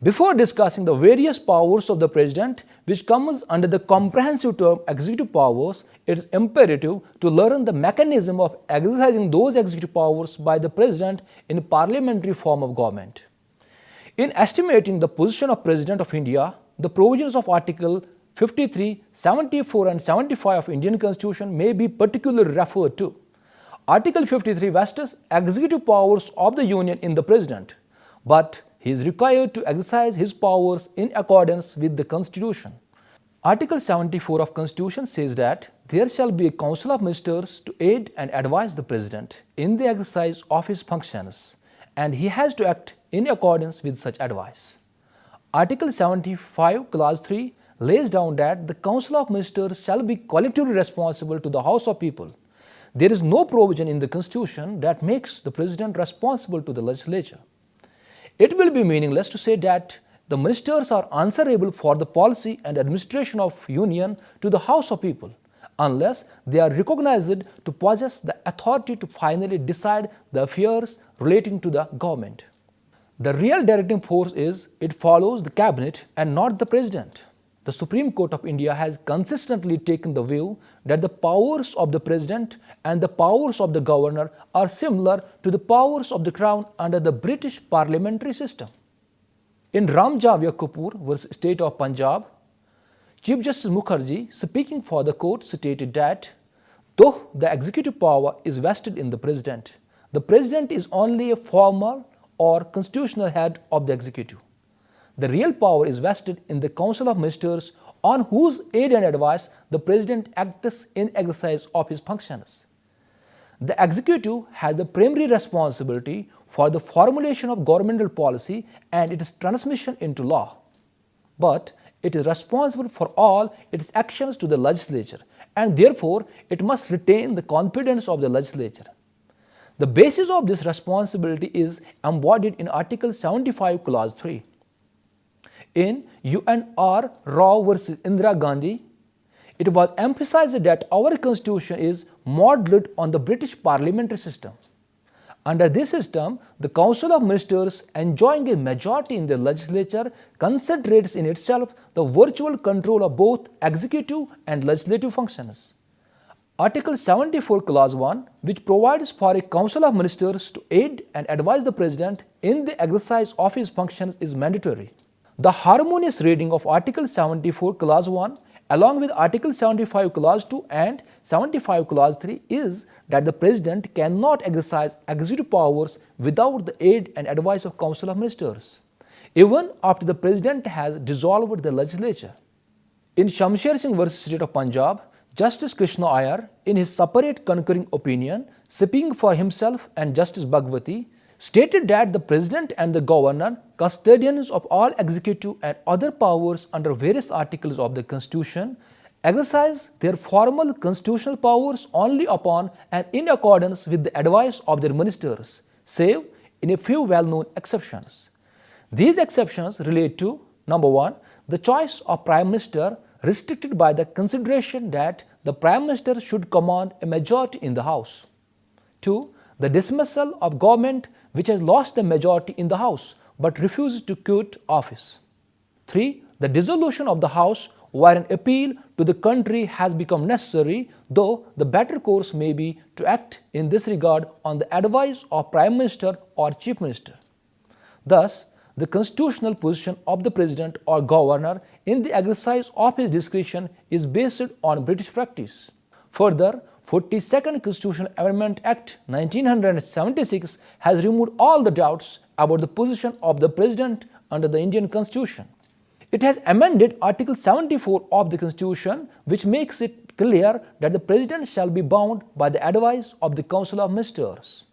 Before discussing the various powers of the President, which comes under the comprehensive term executive powers, it is imperative to learn the mechanism of exercising those executive powers by the President in parliamentary form of government. In estimating the position of President of India, the provisions of Article 53, 74 and 75 of Indian Constitution may be particularly referred to. Article 53 vests executive powers of the Union in the President, but he is required to exercise his powers in accordance with the Constitution. Article 74 of Constitution says that there shall be a Council of Ministers to aid and advise the President in the exercise of his functions, and he has to act in accordance with such advice. Article 75, Clause 3 lays down that the Council of Ministers shall be collectively responsible to the House of People. There is no provision in the Constitution that makes the President responsible to the legislature. It will be meaningless to say that the ministers are answerable for the policy and administration of Union to the House of People, unless they are recognized to possess the authority to finally decide the affairs relating to the government. The real directing force is it follows the cabinet and not the President. The Supreme Court of India has consistently taken the view that the powers of the President and the powers of the Governor are similar to the powers of the Crown under the British parliamentary system. In Ram Javia Kapoor vs. State of Punjab, Chief Justice Mukherjee, speaking for the court, stated that though the executive power is vested in the President is only a formal or constitutional head of the executive. The real power is vested in the Council of Ministers on whose aid and advice the President acts in exercise of his functions. The executive has the primary responsibility for the formulation of governmental policy and its transmission into law. But it is responsible for all its actions to the legislature, and therefore it must retain the confidence of the legislature. The basis of this responsibility is embodied in Article 75, Clause 3. In UNR Rao vs. Indira Gandhi, it was emphasized that our constitution is modeled on the British parliamentary system. Under this system, the Council of Ministers, enjoying a majority in the legislature, concentrates in itself the virtual control of both executive and legislative functions. Article 74, Clause 1, which provides for a Council of Ministers to aid and advise the President in the exercise of his functions, is mandatory. The harmonious reading of Article 74, Clause 1, along with Article 75, Clause 2 and 75, Clause 3 is that the President cannot exercise executive powers without the aid and advice of Council of Ministers, even after the President has dissolved the legislature. In Shamsher Singh vs. State of Punjab, Justice Krishna Iyer, in his separate concurring opinion, speaking for himself and Justice Bhagwati, stated that the President and the Governor, custodians of all executive and other powers under various articles of the Constitution, exercise their formal constitutional powers only upon and in accordance with the advice of their ministers, save in a few well-known exceptions. These exceptions relate to, number 1, the choice of Prime Minister restricted by the consideration that the Prime Minister should command a majority in the House. 2, the dismissal of government which has lost the majority in the House but refuses to quit office. 3, the dissolution of the House where an appeal to the country has become necessary, though the better course may be to act in this regard on the advice of Prime Minister or Chief Minister. Thus, the constitutional position of the President or Governor in the exercise of his discretion is based on British practice. Further, 42nd Constitutional Amendment Act 1976 has removed all the doubts about the position of the President under the Indian Constitution. It has amended Article 74 of the Constitution, which makes it clear that the President shall be bound by the advice of the Council of Ministers.